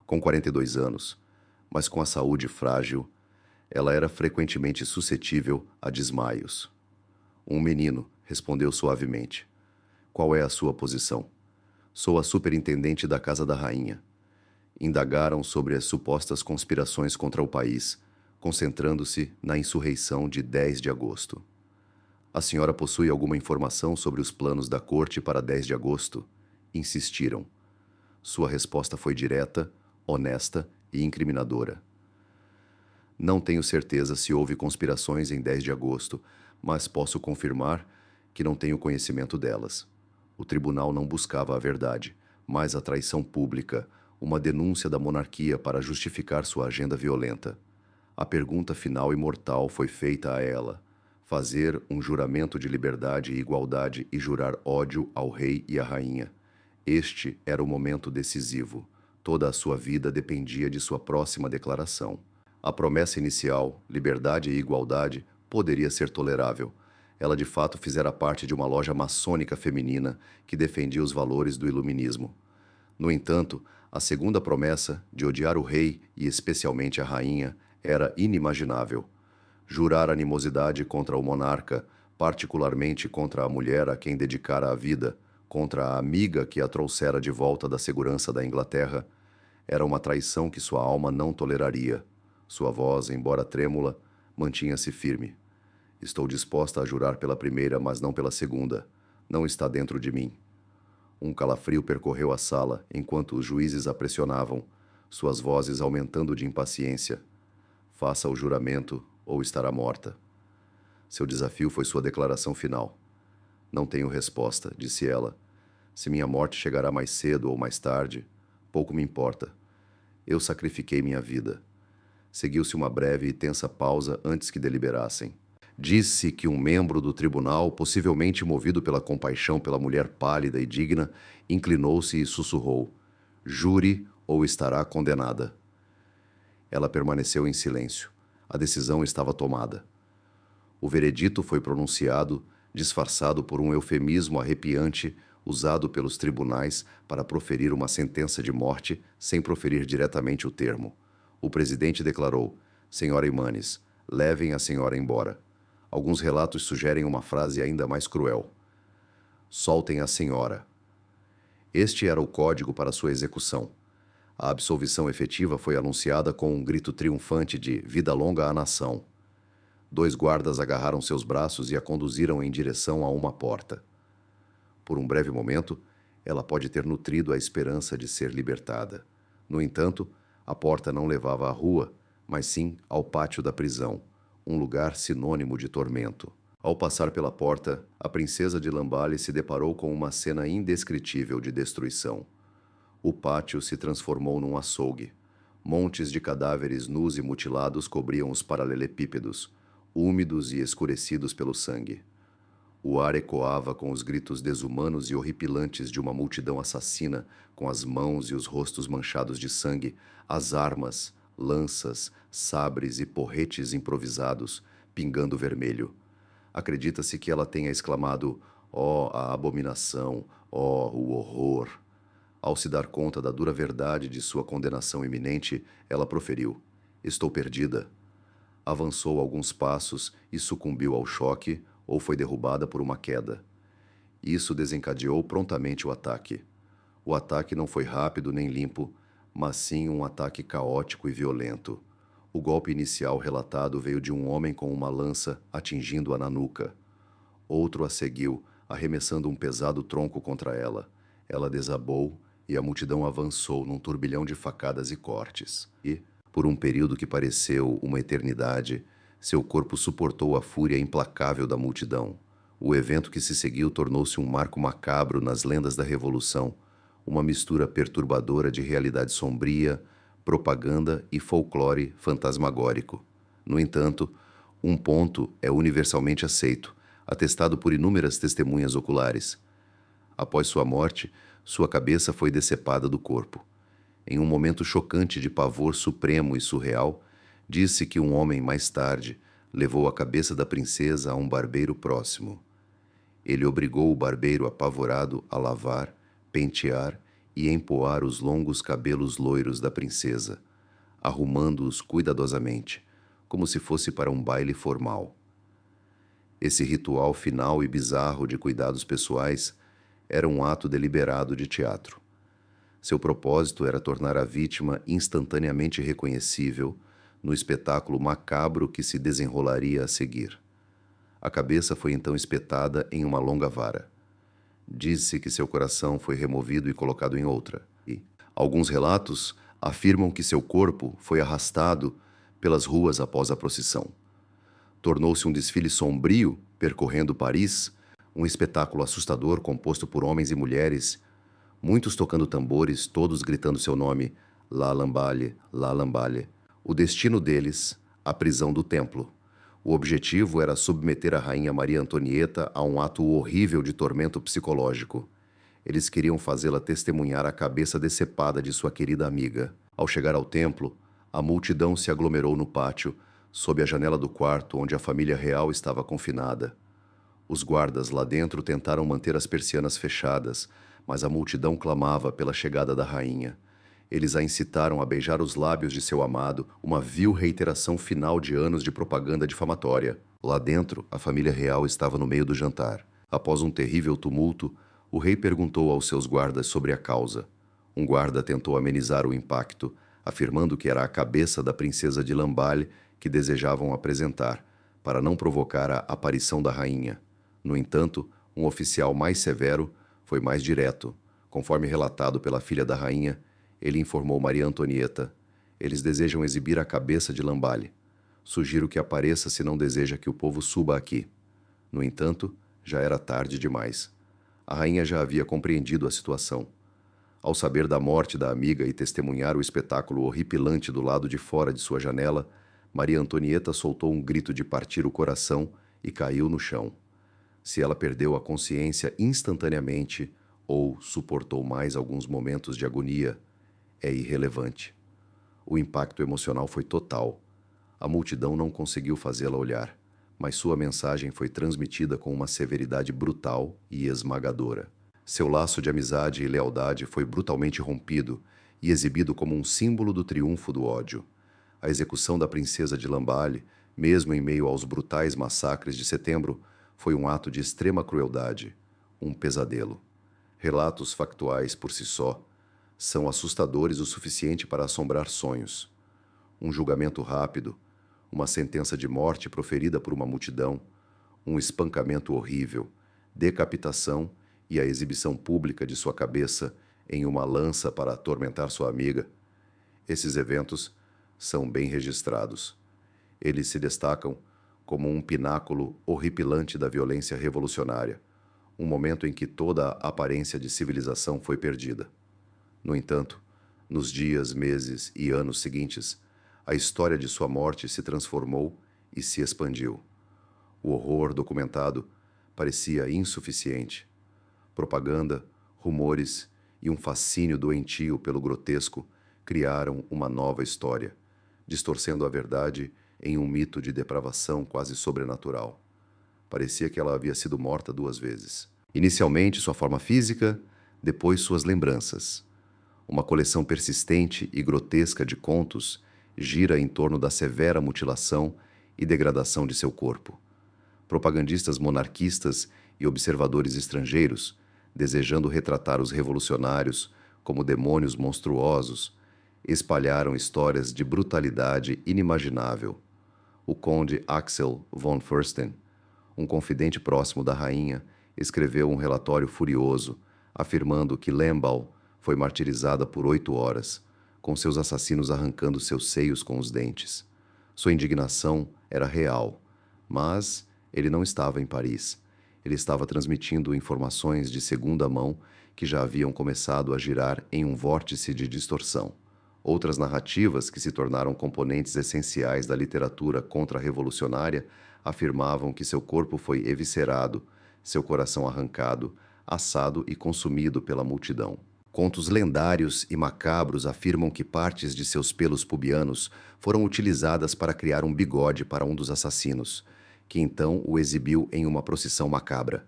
Com 42 anos, mas com a saúde frágil, ela era frequentemente suscetível a desmaios. Um menino respondeu suavemente. Qual é a sua posição? Sou a superintendente da Casa da Rainha. Indagaram sobre as supostas conspirações contra o país, concentrando-se na insurreição de 10 de agosto. A senhora possui alguma informação sobre os planos da corte para 10 de agosto? Insistiram. Sua resposta foi direta, honesta e incriminadora. Não tenho certeza se houve conspirações em 10 de agosto, mas posso confirmar que não tenho conhecimento delas. O tribunal não buscava a verdade, mas a traição pública, uma denúncia da monarquia para justificar sua agenda violenta. A pergunta final e mortal foi feita a ela: fazer um juramento de liberdade e igualdade e jurar ódio ao rei e à rainha. Este era o momento decisivo. Toda a sua vida dependia de sua próxima declaração. A promessa inicial, liberdade e igualdade, poderia ser tolerável. Ela de fato fizera parte de uma loja maçônica feminina que defendia os valores do iluminismo. No entanto, a segunda promessa, de odiar o rei e especialmente a rainha, era inimaginável. Jurar animosidade contra o monarca, particularmente contra a mulher a quem dedicara a vida, contra a amiga que a trouxera de volta da segurança da Inglaterra, era uma traição que sua alma não toleraria. Sua voz, embora trêmula, mantinha-se firme. Estou disposta a jurar pela primeira, mas não pela segunda. Não está dentro de mim. Um calafrio percorreu a sala, enquanto os juízes a pressionavam, suas vozes aumentando de impaciência. Faça o juramento ou estará morta. Seu desafio foi sua declaração final. Não tenho resposta, disse ela. Se minha morte chegará mais cedo ou mais tarde, pouco me importa. Eu sacrifiquei minha vida. Seguiu-se uma breve e tensa pausa antes que deliberassem. Disse que um membro do tribunal, possivelmente movido pela compaixão pela mulher pálida e digna, inclinou-se e sussurrou: jure ou estará condenada. Ela permaneceu em silêncio. A decisão estava tomada. O veredito foi pronunciado, disfarçado por um eufemismo arrepiante usado pelos tribunais para proferir uma sentença de morte sem proferir diretamente o termo. O presidente declarou: Senhora Imanes, levem a senhora embora. Alguns relatos sugerem uma frase ainda mais cruel: soltem a senhora. Este era o código para sua execução. A absolvição efetiva foi anunciada com um grito triunfante de vida longa à nação. 2 guardas agarraram seus braços e a conduziram em direção a uma porta. Por um breve momento, ela pode ter nutrido a esperança de ser libertada. No entanto, a porta não levava à rua, mas sim ao pátio da prisão, um lugar sinônimo de tormento. Ao passar pela porta, a princesa de Lamballe se deparou com uma cena indescritível de destruição. O pátio se transformou num açougue. Montes de cadáveres nus e mutilados cobriam os paralelepípedos, úmidos e escurecidos pelo sangue. O ar ecoava com os gritos desumanos e horripilantes de uma multidão assassina, com as mãos e os rostos manchados de sangue, as armas, lanças, sabres e porretes improvisados, pingando vermelho. Acredita-se que ela tenha exclamado: "Oh, a abominação! Oh, o horror!" Ao se dar conta da dura verdade de sua condenação iminente, ela proferiu: "Estou perdida." Avançou alguns passos e sucumbiu ao choque ou foi derrubada por uma queda. Isso desencadeou prontamente o ataque. O ataque não foi rápido nem limpo, mas sim um ataque caótico e violento. O golpe inicial relatado veio de um homem com uma lança atingindo-a na nuca. Outro a seguiu, arremessando um pesado tronco contra ela. Ela desabou e a multidão avançou num turbilhão de facadas e cortes. E, por um período que pareceu uma eternidade, seu corpo suportou a fúria implacável da multidão. O evento que se seguiu tornou-se um marco macabro nas lendas da Revolução, uma mistura perturbadora de realidade sombria, propaganda e folclore fantasmagórico. No entanto, um ponto é universalmente aceito, atestado por inúmeras testemunhas oculares. Após sua morte, sua cabeça foi decepada do corpo. Em um momento chocante de pavor supremo e surreal, disse que um homem mais tarde levou a cabeça da princesa a um barbeiro próximo. Ele obrigou o barbeiro apavorado a lavar, pentear e empoar os longos cabelos loiros da princesa, arrumando-os cuidadosamente, como se fosse para um baile formal. Esse ritual final e bizarro de cuidados pessoais era um ato deliberado de teatro. Seu propósito era tornar a vítima instantaneamente reconhecível no espetáculo macabro que se desenrolaria a seguir. A cabeça foi então espetada em uma longa vara. Diz-se que seu coração foi removido e colocado em outra. E alguns relatos afirmam que seu corpo foi arrastado pelas ruas após a procissão. Tornou-se um desfile sombrio, percorrendo Paris, um espetáculo assustador composto por homens e mulheres, muitos tocando tambores, todos gritando seu nome, La Lamballe, La Lamballe. O destino deles, a prisão do templo. O objetivo era submeter a rainha Maria Antonieta a um ato horrível de tormento psicológico. Eles queriam fazê-la testemunhar a cabeça decepada de sua querida amiga. Ao chegar ao templo, a multidão se aglomerou no pátio, sob a janela do quarto onde a família real estava confinada. Os guardas lá dentro tentaram manter as persianas fechadas, mas a multidão clamava pela chegada da rainha. Eles a incitaram a beijar os lábios de seu amado, uma vil reiteração final de anos de propaganda difamatória. Lá dentro, a família real estava no meio do jantar. Após um terrível tumulto, o rei perguntou aos seus guardas sobre a causa. Um guarda tentou amenizar o impacto, afirmando que era a cabeça da princesa de Lamballe que desejavam apresentar, para não provocar a aparição da rainha. No entanto, um oficial mais severo foi mais direto. Conforme relatado pela filha da rainha, ele informou Maria Antonieta: eles desejam exibir a cabeça de Lamballe. Sugiro que apareça se não deseja que o povo suba aqui. No entanto, já era tarde demais. A rainha já havia compreendido a situação. Ao saber da morte da amiga e testemunhar o espetáculo horripilante do lado de fora de sua janela, Maria Antonieta soltou um grito de partir o coração e caiu no chão. Se ela perdeu a consciência instantaneamente ou suportou mais alguns momentos de agonia, é irrelevante. O impacto emocional foi total. A multidão não conseguiu fazê-la olhar, mas sua mensagem foi transmitida com uma severidade brutal e esmagadora. Seu laço de amizade e lealdade foi brutalmente rompido e exibido como um símbolo do triunfo do ódio. A execução da princesa de Lamballe, mesmo em meio aos brutais massacres de setembro, foi um ato de extrema crueldade, um pesadelo. Relatos factuais por si só são assustadores o suficiente para assombrar sonhos. Um julgamento rápido, uma sentença de morte proferida por uma multidão, um espancamento horrível, decapitação e a exibição pública de sua cabeça em uma lança para atormentar sua amiga. Esses eventos são bem registrados. Eles se destacam como um pináculo horripilante da violência revolucionária, um momento em que toda a aparência de civilização foi perdida. No entanto, nos dias, meses e anos seguintes, a história de sua morte se transformou e se expandiu. O horror documentado parecia insuficiente. Propaganda, rumores e um fascínio doentio pelo grotesco criaram uma nova história, distorcendo a verdade em um mito de depravação quase sobrenatural. Parecia que ela havia sido morta 2 vezes. Inicialmente sua forma física, depois suas lembranças. Uma coleção persistente e grotesca de contos gira em torno da severa mutilação e degradação de seu corpo. Propagandistas monarquistas e observadores estrangeiros, desejando retratar os revolucionários como demônios monstruosos, espalharam histórias de brutalidade inimaginável. O conde Axel von Fürsten, um confidente próximo da rainha, escreveu um relatório furioso, afirmando que Lamballe foi martirizada por 8 horas, com seus assassinos arrancando seus seios com os dentes. Sua indignação era real, mas ele não estava em Paris. Ele estava transmitindo informações de segunda mão que já haviam começado a girar em um vórtice de distorção. Outras narrativas, que se tornaram componentes essenciais da literatura contra-revolucionária, afirmavam que seu corpo foi eviscerado, seu coração arrancado, assado e consumido pela multidão. Contos lendários e macabros afirmam que partes de seus pelos pubianos foram utilizadas para criar um bigode para um dos assassinos, que então o exibiu em uma procissão macabra.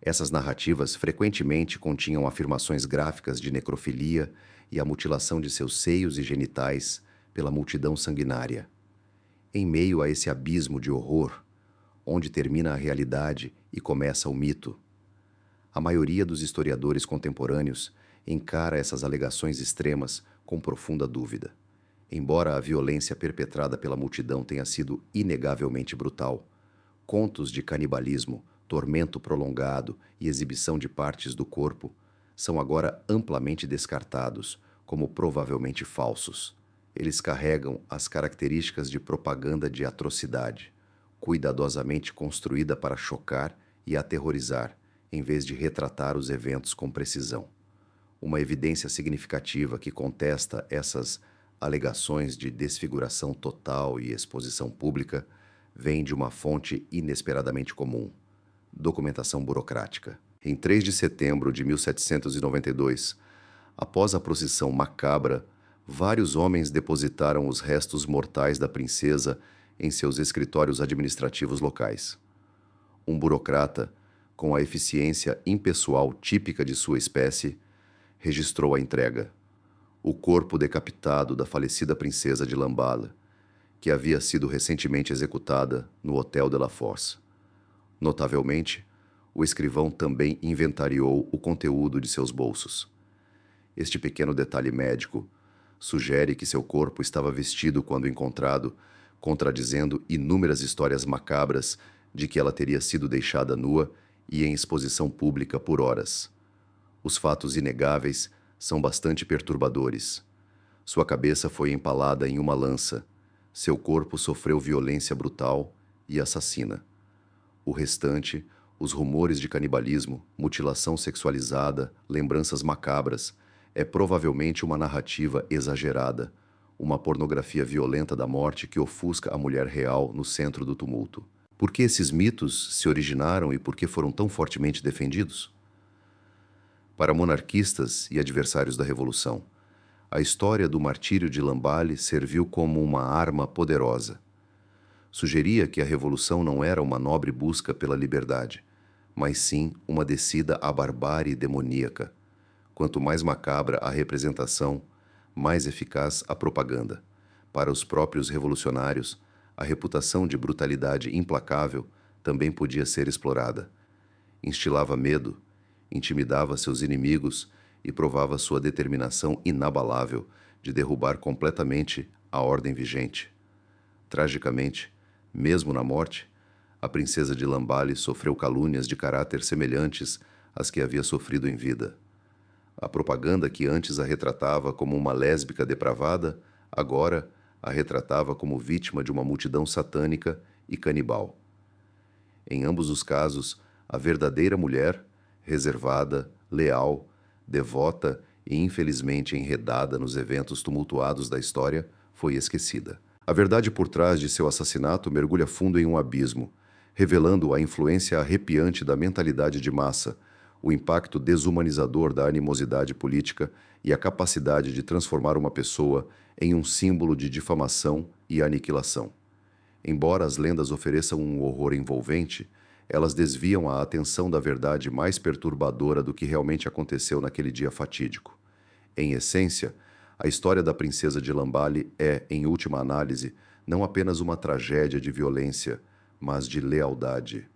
Essas narrativas frequentemente continham afirmações gráficas de necrofilia e a mutilação de seus seios e genitais pela multidão sanguinária. Em meio a esse abismo de horror, onde termina a realidade e começa o mito, a maioria dos historiadores contemporâneos encara essas alegações extremas com profunda dúvida. Embora a violência perpetrada pela multidão tenha sido inegavelmente brutal, contos de canibalismo, tormento prolongado e exibição de partes do corpo são agora amplamente descartados como provavelmente falsos. Eles carregam as características de propaganda de atrocidade, cuidadosamente construída para chocar e aterrorizar, em vez de retratar os eventos com precisão. Uma evidência significativa que contesta essas alegações de desfiguração total e exposição pública vem de uma fonte inesperadamente comum: documentação burocrática. Em 3 de setembro de 1792, após a procissão macabra, vários homens depositaram os restos mortais da princesa em seus escritórios administrativos locais. Um burocrata, com a eficiência impessoal típica de sua espécie, registrou a entrega. O corpo decapitado da falecida princesa de Lamballe, que havia sido recentemente executada no Hotel de la Force. Notavelmente, o escrivão também inventariou o conteúdo de seus bolsos. Este pequeno detalhe médico sugere que seu corpo estava vestido quando encontrado, contradizendo inúmeras histórias macabras de que ela teria sido deixada nua e em exposição pública por horas. Os fatos inegáveis são bastante perturbadores. Sua cabeça foi empalada em uma lança. Seu corpo sofreu violência brutal e assassina. O restante, os rumores de canibalismo, mutilação sexualizada, lembranças macabras, é provavelmente uma narrativa exagerada, uma pornografia violenta da morte que ofusca a mulher real no centro do tumulto. Por que esses mitos se originaram e por que foram tão fortemente defendidos? Para monarquistas e adversários da Revolução, a história do martírio de Lamballe serviu como uma arma poderosa. Sugeria que a Revolução não era uma nobre busca pela liberdade, mas sim uma descida à barbárie demoníaca. Quanto mais macabra a representação, mais eficaz a propaganda. Para os próprios revolucionários, a reputação de brutalidade implacável também podia ser explorada. Instilava medo, intimidava seus inimigos e provava sua determinação inabalável de derrubar completamente a ordem vigente. Tragicamente, mesmo na morte, a princesa de Lamballe sofreu calúnias de caráter semelhantes às que havia sofrido em vida. A propaganda que antes a retratava como uma lésbica depravada, agora a retratava como vítima de uma multidão satânica e canibal. Em ambos os casos, a verdadeira mulher, reservada, leal, devota e infelizmente enredada nos eventos tumultuados da história, foi esquecida. A verdade por trás de seu assassinato mergulha fundo em um abismo, revelando a influência arrepiante da mentalidade de massa, o impacto desumanizador da animosidade política e a capacidade de transformar uma pessoa em um símbolo de difamação e aniquilação. Embora as lendas ofereçam um horror envolvente, elas desviam a atenção da verdade mais perturbadora do que realmente aconteceu naquele dia fatídico. Em essência, a história da princesa de Lamballe é, em última análise, não apenas uma tragédia de violência, mas de lealdade.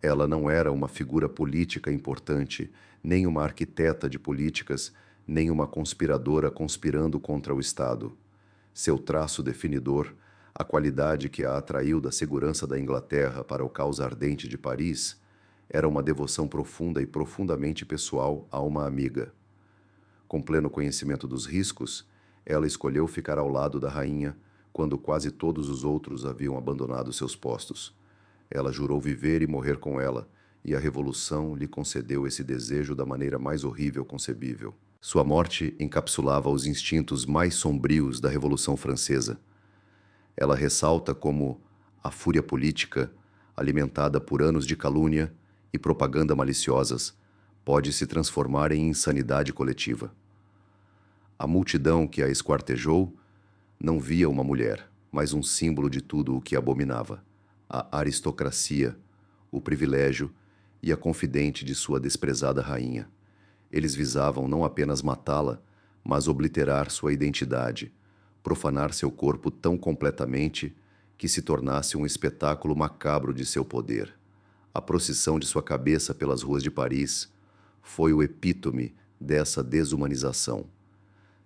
Ela não era uma figura política importante, nem uma arquiteta de políticas, nem uma conspiradora conspirando contra o Estado. Seu traço definidor, a qualidade que a atraiu da segurança da Inglaterra para o caos ardente de Paris, era uma devoção profunda e profundamente pessoal a uma amiga. Com pleno conhecimento dos riscos, ela escolheu ficar ao lado da rainha quando quase todos os outros haviam abandonado seus postos. Ela jurou viver e morrer com ela, e a Revolução lhe concedeu esse desejo da maneira mais horrível concebível. Sua morte encapsulava os instintos mais sombrios da Revolução Francesa. Ela ressalta como a fúria política, alimentada por anos de calúnia e propaganda maliciosas, pode se transformar em insanidade coletiva. A multidão que a esquartejou não via uma mulher, mas um símbolo de tudo o que abominava: a aristocracia, o privilégio e a confidente de sua desprezada rainha. Eles visavam não apenas matá-la, mas obliterar sua identidade, profanar seu corpo tão completamente que se tornasse um espetáculo macabro de seu poder. A procissão de sua cabeça pelas ruas de Paris foi o epítome dessa desumanização.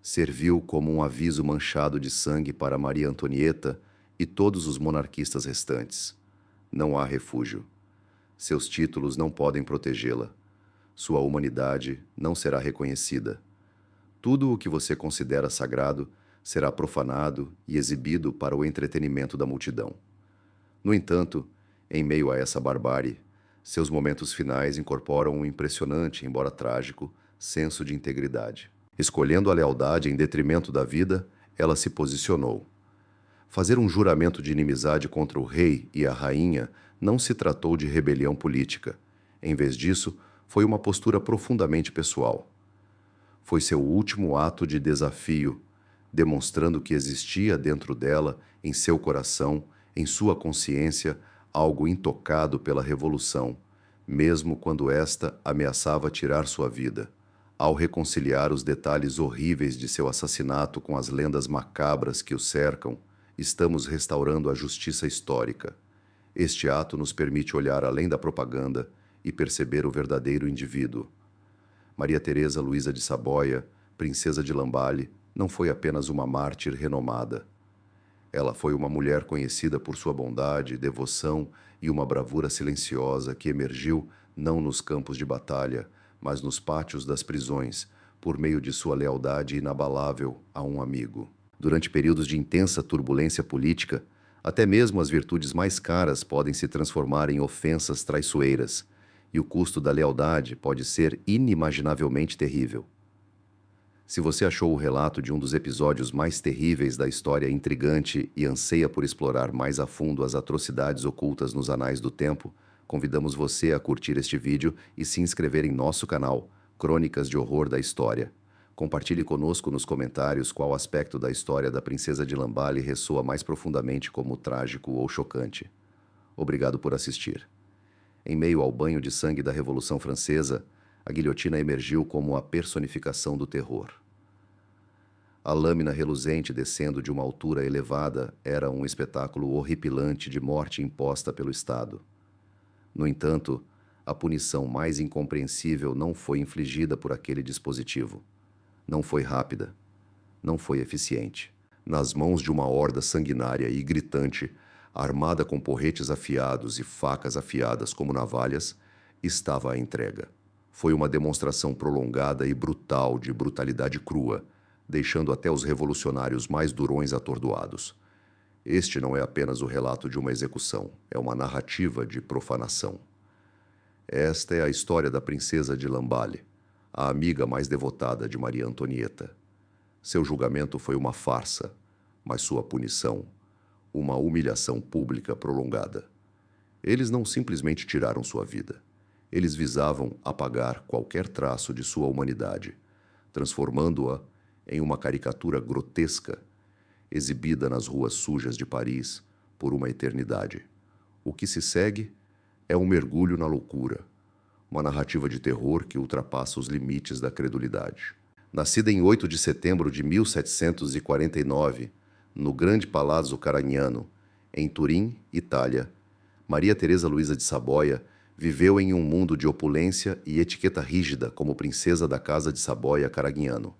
Serviu como um aviso manchado de sangue para Maria Antonieta e todos os monarquistas restantes. Não há refúgio. Seus títulos não podem protegê-la. Sua humanidade não será reconhecida. Tudo o que você considera sagrado será profanado e exibido para o entretenimento da multidão. No entanto, em meio a essa barbárie, seus momentos finais incorporam um impressionante, embora trágico, senso de integridade. Escolhendo a lealdade em detrimento da vida, ela se posicionou. Fazer um juramento de inimizade contra o rei e a rainha não se tratou de rebelião política. Em vez disso, foi uma postura profundamente pessoal. Foi seu último ato de desafio, demonstrando que existia dentro dela, em seu coração, em sua consciência, algo intocado pela revolução, mesmo quando esta ameaçava tirar sua vida. Ao reconciliar os detalhes horríveis de seu assassinato com as lendas macabras que o cercam, estamos restaurando a justiça histórica. Este ato nos permite olhar além da propaganda e perceber o verdadeiro indivíduo. Maria Teresa Luísa de Saboia, princesa de Lamballe, não foi apenas uma mártir renomada. Ela foi uma mulher conhecida por sua bondade, devoção e uma bravura silenciosa que emergiu não nos campos de batalha, mas nos pátios das prisões, por meio de sua lealdade inabalável a um amigo. Durante períodos de intensa turbulência política, até mesmo as virtudes mais caras podem se transformar em ofensas traiçoeiras, e o custo da lealdade pode ser inimaginavelmente terrível. Se você achou o relato de um dos episódios mais terríveis da história intrigante e anseia por explorar mais a fundo as atrocidades ocultas nos anais do tempo, convidamos você a curtir este vídeo e se inscrever em nosso canal, Crônicas de Horror da História. Compartilhe conosco nos comentários qual aspecto da história da princesa de Lamballe ressoa mais profundamente como trágico ou chocante. Obrigado por assistir. Em meio ao banho de sangue da Revolução Francesa, a guilhotina emergiu como a personificação do terror. A lâmina reluzente descendo de uma altura elevada era um espetáculo horripilante de morte imposta pelo Estado. No entanto, a punição mais incompreensível não foi infligida por aquele dispositivo. Não foi rápida. Não foi eficiente. Nas mãos de uma horda sanguinária e gritante, armada com porretes afiados e facas afiadas como navalhas, estava a entrega. Foi uma demonstração prolongada e brutal de brutalidade crua, deixando até os revolucionários mais durões atordoados. Este não é apenas o relato de uma execução, é uma narrativa de profanação. Esta é a história da princesa de Lamballe, a amiga mais devotada de Maria Antonieta. Seu julgamento foi uma farsa, mas sua punição, uma humilhação pública prolongada. Eles não simplesmente tiraram sua vida. Eles visavam apagar qualquer traço de sua humanidade, transformando-a em uma caricatura grotesca, exibida nas ruas sujas de Paris por uma eternidade. O que se segue é um mergulho na loucura, uma narrativa de terror que ultrapassa os limites da credulidade. Nascida em 8 de setembro de 1749, no Grande Palazzo Caragnano, em Turim, Itália, Maria Teresa Luísa de Saboia viveu em um mundo de opulência e etiqueta rígida como princesa da Casa de Saboia Caragnano.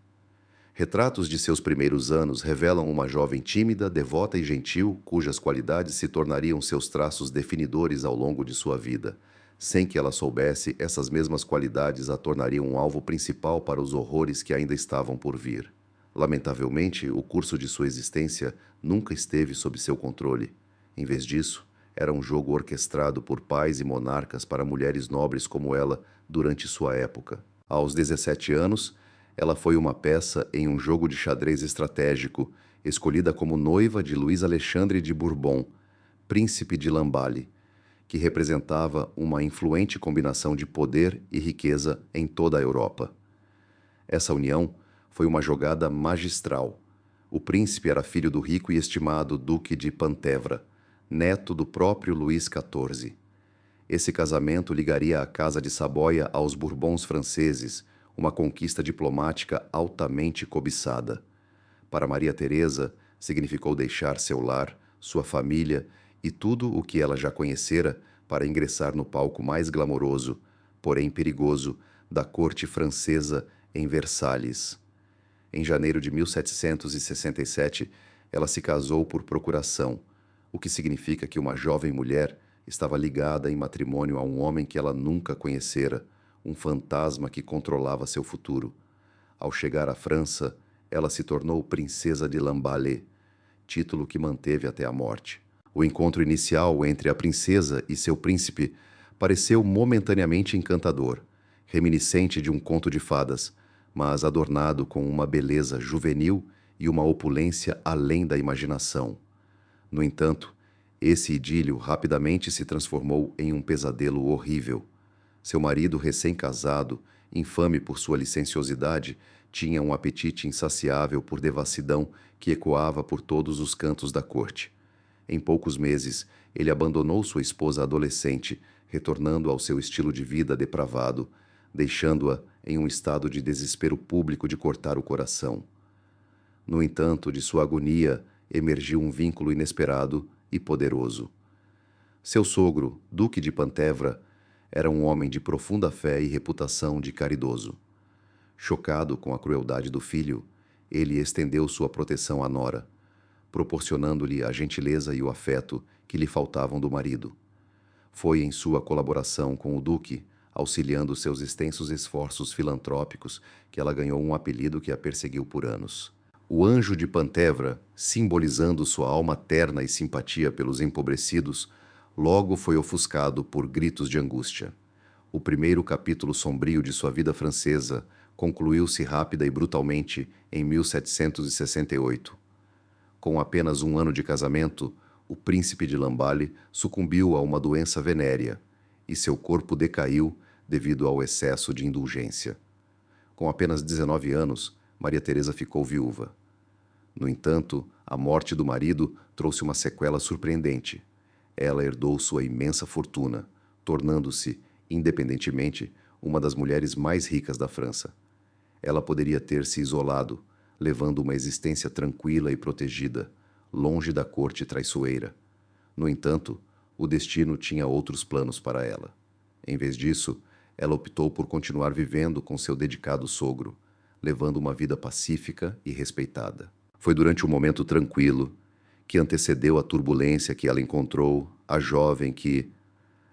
Retratos de seus primeiros anos revelam uma jovem tímida, devota e gentil, cujas qualidades se tornariam seus traços definidores ao longo de sua vida. Sem que ela soubesse, essas mesmas qualidades a tornariam um alvo principal para os horrores que ainda estavam por vir. Lamentavelmente, o curso de sua existência nunca esteve sob seu controle. Em vez disso, era um jogo orquestrado por pais e monarcas para mulheres nobres como ela durante sua época. Aos 17 anos, ela foi uma peça em um jogo de xadrez estratégico, escolhida como noiva de Luís Alexandre de Bourbon, príncipe de Lamballe, que representava uma influente combinação de poder e riqueza em toda a Europa. Essa união foi uma jogada magistral. O príncipe era filho do rico e estimado Duque de Pantevra, neto do próprio Luís XIV. Esse casamento ligaria a Casa de Saboia aos Bourbons franceses, uma conquista diplomática altamente cobiçada. Para Maria Teresa, significou deixar seu lar, sua família e tudo o que ela já conhecera para ingressar no palco mais glamouroso, porém perigoso, da corte francesa em Versalhes. Em janeiro de 1767, ela se casou por procuração, o que significa que uma jovem mulher estava ligada em matrimônio a um homem que ela nunca conhecera, um fantasma que controlava seu futuro. Ao chegar à França, ela se tornou princesa de Lamballe, título que manteve até a morte. O encontro inicial entre a princesa e seu príncipe pareceu momentaneamente encantador, reminiscente de um conto de fadas, mas adornado com uma beleza juvenil e uma opulência além da imaginação. No entanto, esse idílio rapidamente se transformou em um pesadelo horrível. Seu marido, recém-casado, infame por sua licenciosidade, tinha um apetite insaciável por devassidão que ecoava por todos os cantos da corte. Em poucos meses, ele abandonou sua esposa adolescente, retornando ao seu estilo de vida depravado, deixando-a em um estado de desespero público de cortar o coração. No entanto, de sua agonia emergiu um vínculo inesperado e poderoso. Seu sogro, Duque de Pantevra, era um homem de profunda fé e reputação de caridoso. Chocado com a crueldade do filho, ele estendeu sua proteção à nora, proporcionando-lhe a gentileza e o afeto que lhe faltavam do marido. Foi em sua colaboração com o duque, auxiliando seus extensos esforços filantrópicos, que ela ganhou um apelido que a perseguiu por anos. O anjo de Pantevra, simbolizando sua alma terna e simpatia pelos empobrecidos, logo foi ofuscado por gritos de angústia. O primeiro capítulo sombrio de sua vida francesa concluiu-se rápida e brutalmente em 1768. Com apenas um ano de casamento, o príncipe de Lamballe sucumbiu a uma doença venérea e seu corpo decaiu devido ao excesso de indulgência. Com apenas 19 anos, Maria Teresa ficou viúva. No entanto, a morte do marido trouxe uma sequela surpreendente. Ela herdou sua imensa fortuna, tornando-se, independentemente, uma das mulheres mais ricas da França. Ela poderia ter se isolado, levando uma existência tranquila e protegida, longe da corte traiçoeira. No entanto, o destino tinha outros planos para ela. Em vez disso, ela optou por continuar vivendo com seu dedicado sogro, levando uma vida pacífica e respeitada. Foi durante um momento tranquilo, que antecedeu a turbulência que ela encontrou, a jovem que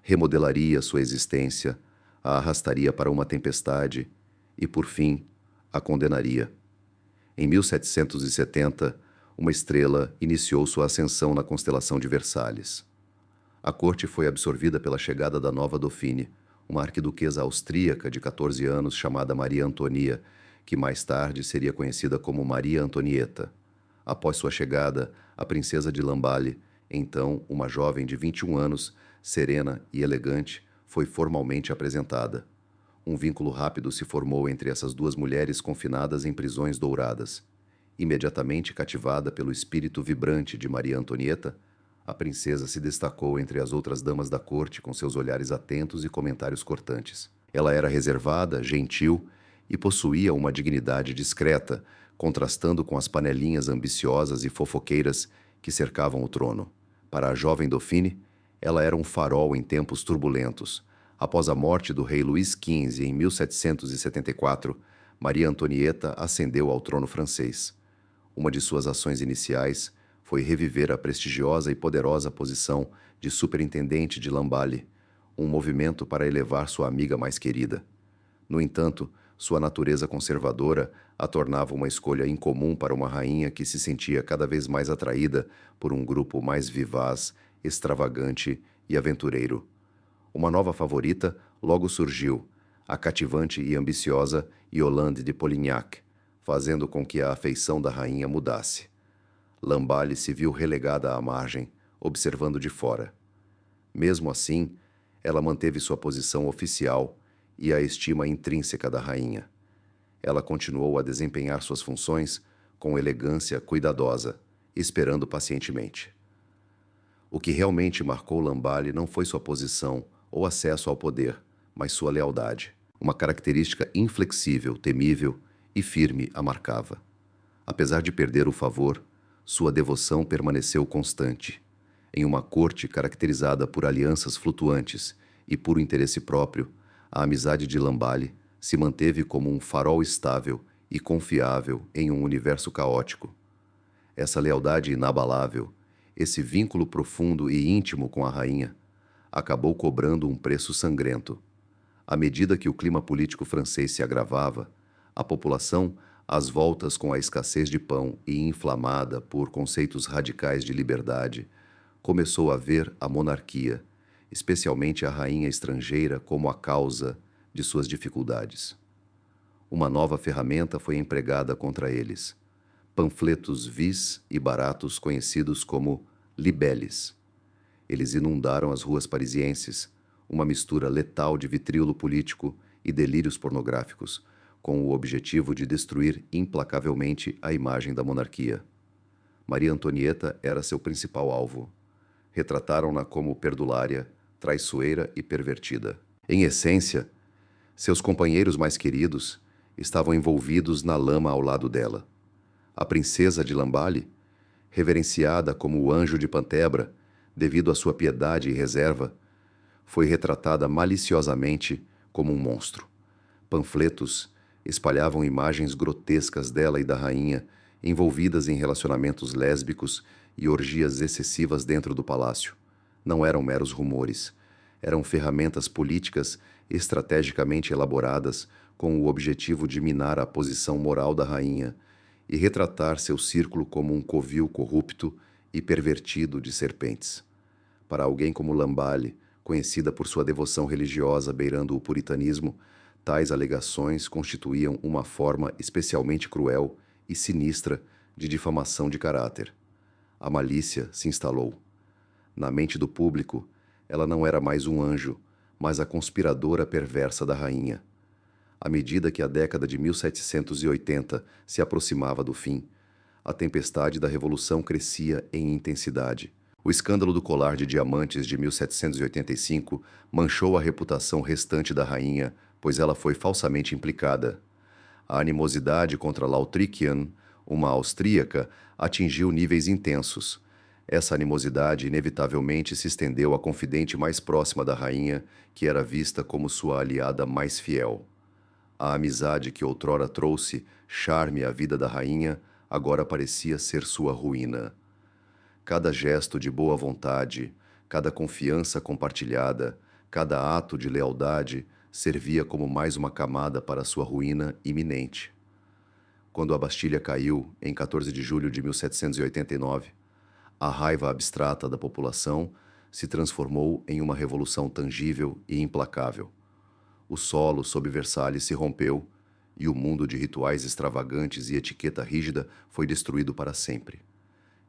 remodelaria sua existência, a arrastaria para uma tempestade e, por fim, a condenaria. Em 1770, uma estrela iniciou sua ascensão na constelação de Versalhes. A corte foi absorvida pela chegada da nova Dauphine, uma arquiduquesa austríaca de 14 anos chamada Maria Antonia, que mais tarde seria conhecida como Maria Antonieta. Após sua chegada, a princesa de Lamballe, então uma jovem de 21 anos, serena e elegante, foi formalmente apresentada. Um vínculo rápido se formou entre essas duas mulheres confinadas em prisões douradas. Imediatamente cativada pelo espírito vibrante de Maria Antonieta, a princesa se destacou entre as outras damas da corte com seus olhares atentos e comentários cortantes. Ela era reservada, gentil e possuía uma dignidade discreta, contrastando com as panelinhas ambiciosas e fofoqueiras que cercavam o trono. Para a jovem Dauphine, ela era um farol em tempos turbulentos. Após a morte do rei Luís XV em 1774, Maria Antonieta ascendeu ao trono francês. Uma de suas ações iniciais foi reviver a prestigiosa e poderosa posição de superintendente de Lamballe, um movimento para elevar sua amiga mais querida. No entanto, sua natureza conservadora a tornava uma escolha incomum para uma rainha que se sentia cada vez mais atraída por um grupo mais vivaz, extravagante e aventureiro. Uma nova favorita logo surgiu, a cativante e ambiciosa Yolande de Polignac, fazendo com que a afeição da rainha mudasse. Lamballe se viu relegada à margem, observando de fora. Mesmo assim, ela manteve sua posição oficial e a estima intrínseca da rainha. Ela continuou a desempenhar suas funções com elegância cuidadosa, esperando pacientemente. O que realmente marcou Lamballe não foi sua posição ou acesso ao poder, mas sua lealdade. Uma característica inflexível, temível e firme a marcava. Apesar de perder o favor, sua devoção permaneceu constante. Em uma corte caracterizada por alianças flutuantes e puro interesse próprio, a amizade de Lamballe se manteve como um farol estável e confiável em um universo caótico. Essa lealdade inabalável, esse vínculo profundo e íntimo com a rainha, acabou cobrando um preço sangrento. À medida que o clima político francês se agravava, a população, às voltas com a escassez de pão e inflamada por conceitos radicais de liberdade, começou a ver a monarquia, especialmente a rainha estrangeira, como a causa de suas dificuldades. Uma nova ferramenta foi empregada contra eles: panfletos vis e baratos conhecidos como libelles. Eles inundaram as ruas parisienses, uma mistura letal de vitriolo político e delírios pornográficos, com o objetivo de destruir implacavelmente a imagem da monarquia. Maria Antonieta era seu principal alvo. Retrataram-na como perdulária, traiçoeira e pervertida. Em essência, seus companheiros mais queridos estavam envolvidos na lama ao lado dela. A princesa de Lamballe, reverenciada como o anjo de Pantebra, devido à sua piedade e reserva, foi retratada maliciosamente como um monstro. Panfletos espalhavam imagens grotescas dela e da rainha, envolvidas em relacionamentos lésbicos e orgias excessivas dentro do palácio. Não eram meros rumores, eram ferramentas políticas estrategicamente elaboradas com o objetivo de minar a posição moral da rainha e retratar seu círculo como um covil corrupto e pervertido de serpentes. Para alguém como Lamballe, conhecida por sua devoção religiosa beirando o puritanismo, tais alegações constituíam uma forma especialmente cruel e sinistra de difamação de caráter. A malícia se instalou. Na mente do público, ela não era mais um anjo, mas a conspiradora perversa da rainha. À medida que a década de 1780 se aproximava do fim, a tempestade da Revolução crescia em intensidade. O escândalo do colar de diamantes de 1785 manchou a reputação restante da rainha, pois ela foi falsamente implicada. A animosidade contra Lautrician, uma austríaca, atingiu níveis intensos. Essa animosidade inevitavelmente se estendeu à confidente mais próxima da rainha, que era vista como sua aliada mais fiel. A amizade que outrora trouxe charme à vida da rainha agora parecia ser sua ruína. Cada gesto de boa vontade, cada confiança compartilhada, cada ato de lealdade servia como mais uma camada para sua ruína iminente. Quando a Bastilha caiu, em 14 de julho de 1789, a raiva abstrata da população se transformou em uma revolução tangível e implacável. O solo sob Versalhes se rompeu e o mundo de rituais extravagantes e etiqueta rígida foi destruído para sempre.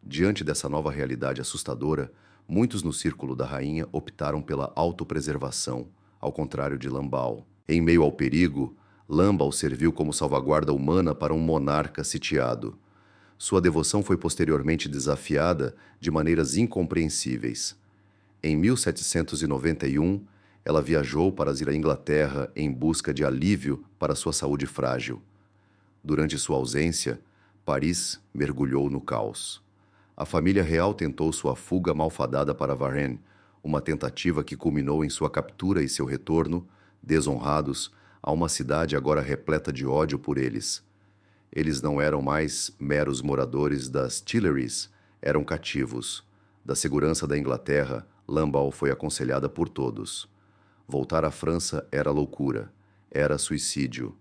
Diante dessa nova realidade assustadora, muitos no círculo da rainha optaram pela autopreservação, ao contrário de Lamballe. Em meio ao perigo, Lamballe serviu como salvaguarda humana para um monarca sitiado. Sua devoção foi posteriormente desafiada de maneiras incompreensíveis. Em 1791, ela viajou para ir à Inglaterra em busca de alívio para sua saúde frágil. Durante sua ausência, Paris mergulhou no caos. A família real tentou sua fuga malfadada para Varennes, uma tentativa que culminou em sua captura e seu retorno, desonrados, a uma cidade agora repleta de ódio por eles. Eles não eram mais meros moradores das Tuileries, eram cativos. Da segurança da Inglaterra, Lamballe foi aconselhada por todos. Voltar à França era loucura, era suicídio.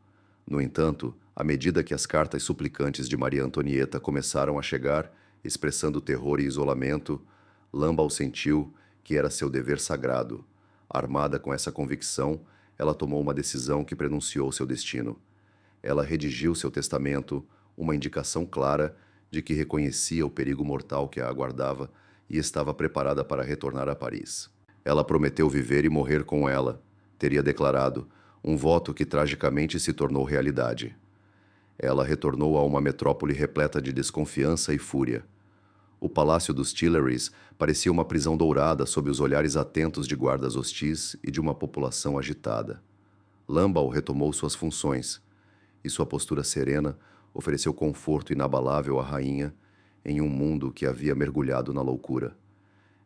No entanto, à medida que as cartas suplicantes de Maria Antonieta começaram a chegar, expressando terror e isolamento, Lamballe sentiu que era seu dever sagrado. Armada com essa convicção, ela tomou uma decisão que prenunciou seu destino. Ela redigiu seu testamento, uma indicação clara de que reconhecia o perigo mortal que a aguardava e estava preparada para retornar a Paris. Ela prometeu viver e morrer com ela, teria declarado, um voto que tragicamente se tornou realidade. Ela retornou a uma metrópole repleta de desconfiança e fúria. O palácio dos Tuileries parecia uma prisão dourada sob os olhares atentos de guardas hostis e de uma população agitada. Lamballe retomou suas funções, e sua postura serena ofereceu conforto inabalável à rainha em um mundo que havia mergulhado na loucura.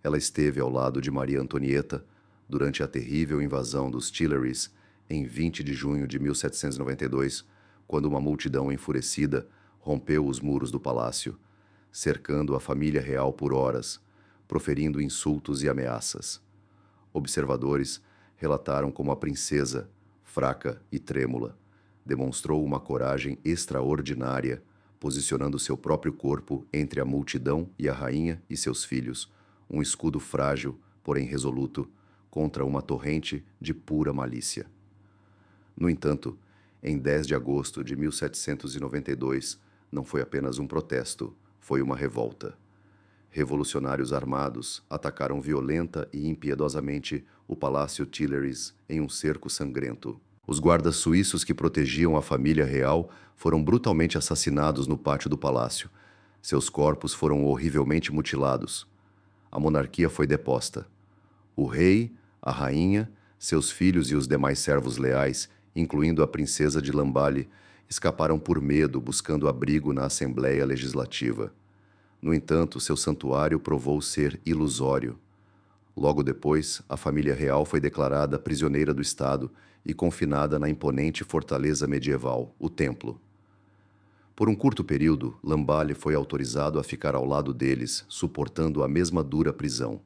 Ela esteve ao lado de Maria Antonieta durante a terrível invasão dos Tuileries em 20 de junho de 1792, quando uma multidão enfurecida rompeu os muros do palácio, cercando a família real por horas, proferindo insultos e ameaças. Observadores relataram como a princesa, fraca e trêmula, demonstrou uma coragem extraordinária, posicionando seu próprio corpo entre a multidão e a rainha e seus filhos, um escudo frágil, porém resoluto, contra uma torrente de pura malícia. No entanto, em 10 de agosto de 1792, não foi apenas um protesto, foi uma revolta. Revolucionários armados atacaram violenta e impiedosamente o Palácio Tuileries em um cerco sangrento. Os guardas suíços que protegiam a família real foram brutalmente assassinados no pátio do palácio. Seus corpos foram horrivelmente mutilados. A monarquia foi deposta. O rei, a rainha, seus filhos e os demais servos leais, incluindo a princesa de Lamballe, escaparam por medo buscando abrigo na Assembleia Legislativa. No entanto, seu santuário provou ser ilusório. Logo depois, a família real foi declarada prisioneira do Estado e confinada na imponente fortaleza medieval, o Templo. Por um curto período, Lamballe foi autorizado a ficar ao lado deles, suportando a mesma dura prisão.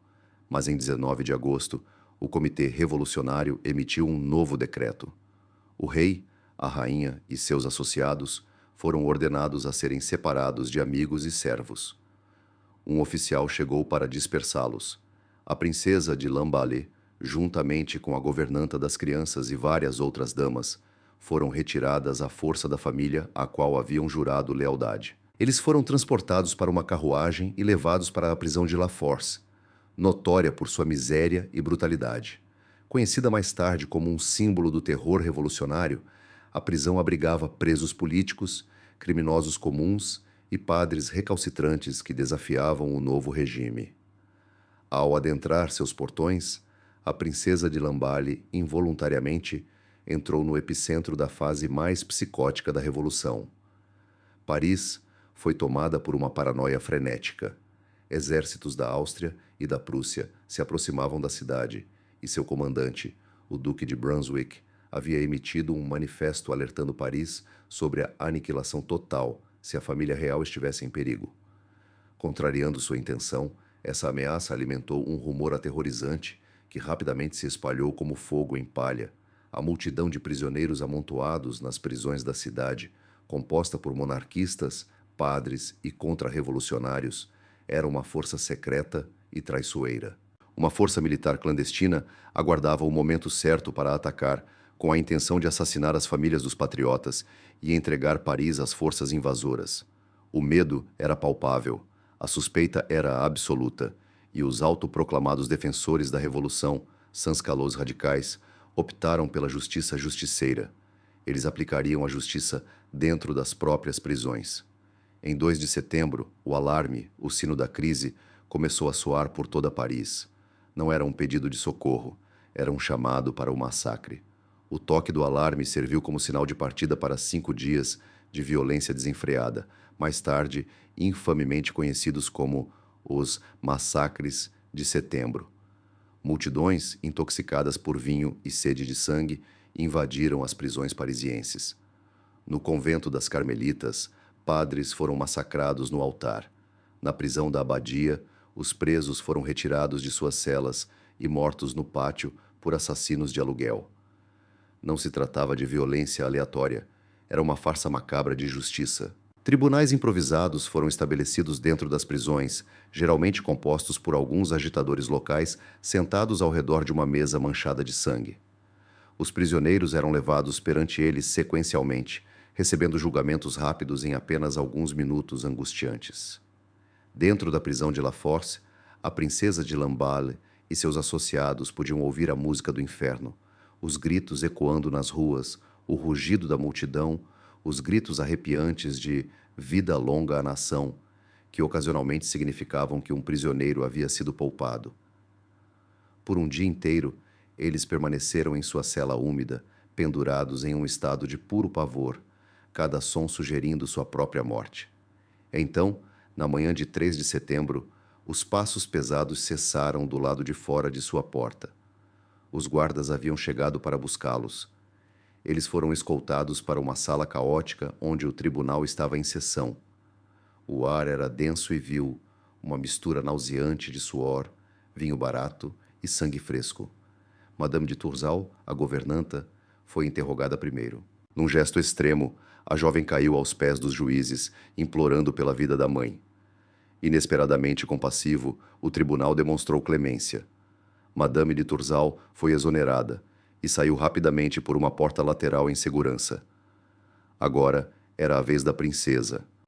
Mas em 19 de agosto, o Comitê Revolucionário emitiu um novo decreto. O rei, a rainha e seus associados foram ordenados a serem separados de amigos e servos. Um oficial chegou para dispersá-los. A princesa de Lamballe, juntamente com a governanta das crianças e várias outras damas, foram retiradas à força da família à qual haviam jurado lealdade. Eles foram transportados para uma carruagem e levados para a prisão de La Force, notória por sua miséria e brutalidade. Conhecida mais tarde como um símbolo do terror revolucionário, a prisão abrigava presos políticos, criminosos comuns e padres recalcitrantes que desafiavam o novo regime. Ao adentrar seus portões, a princesa de Lamballe, involuntariamente, entrou no epicentro da fase mais psicótica da Revolução. Paris foi tomada por uma paranoia frenética. Exércitos da Áustria e da Prússia se aproximavam da cidade e seu comandante, o Duque de Brunswick, havia emitido um manifesto alertando Paris sobre a aniquilação total se a família real estivesse em perigo. Contrariando sua intenção, essa ameaça alimentou um rumor aterrorizante que rapidamente se espalhou como fogo em palha. A multidão de prisioneiros amontoados nas prisões da cidade, composta por monarquistas, padres e contra-revolucionários, era uma força secreta e traiçoeira. Uma força militar clandestina aguardava o momento certo para atacar, com a intenção de assassinar as famílias dos patriotas e entregar Paris às forças invasoras. O medo era palpável, a suspeita era absoluta, e os autoproclamados defensores da Revolução, sans-culottes radicais, optaram pela justiça justiceira. Eles aplicariam a justiça dentro das próprias prisões. Em 2 de setembro, o alarme, o sino da crise, começou a soar por toda Paris. Não era um pedido de socorro, era um chamado para o massacre. O toque do alarme serviu como sinal de partida para 5 dias de violência desenfreada, mais tarde infamemente conhecidos como os Massacres de Setembro. Multidões, intoxicadas por vinho e sede de sangue, invadiram as prisões parisienses. No convento das Carmelitas, padres foram massacrados no altar. Na prisão da abadia, os presos foram retirados de suas celas e mortos no pátio por assassinos de aluguel. Não se tratava de violência aleatória, era uma farsa macabra de justiça. Tribunais improvisados foram estabelecidos dentro das prisões, geralmente compostos por alguns agitadores locais sentados ao redor de uma mesa manchada de sangue. Os prisioneiros eram levados perante eles sequencialmente, recebendo julgamentos rápidos em apenas alguns minutos angustiantes. Dentro da prisão de La Force, a princesa de Lamballe e seus associados podiam ouvir a música do inferno, os gritos ecoando nas ruas, o rugido da multidão, os gritos arrepiantes de "Vida longa à nação", que ocasionalmente significavam que um prisioneiro havia sido poupado. Por um dia inteiro, eles permaneceram em sua cela úmida, pendurados em um estado de puro pavor, cada som sugerindo sua própria morte. Então, na manhã de 3 de setembro, os passos pesados cessaram do lado de fora de sua porta. Os guardas haviam chegado para buscá-los. Eles foram escoltados para uma sala caótica onde o tribunal estava em sessão. O ar era denso e vil, uma mistura nauseante de suor, vinho barato e sangue fresco. Madame de Turzal, a governanta, foi interrogada primeiro. Num gesto extremo, a jovem caiu aos pés dos juízes, implorando pela vida da mãe. Inesperadamente compassivo, o tribunal demonstrou clemência. Madame de Turzal foi exonerada e saiu rapidamente por uma porta lateral em segurança. Agora era a vez da princesa.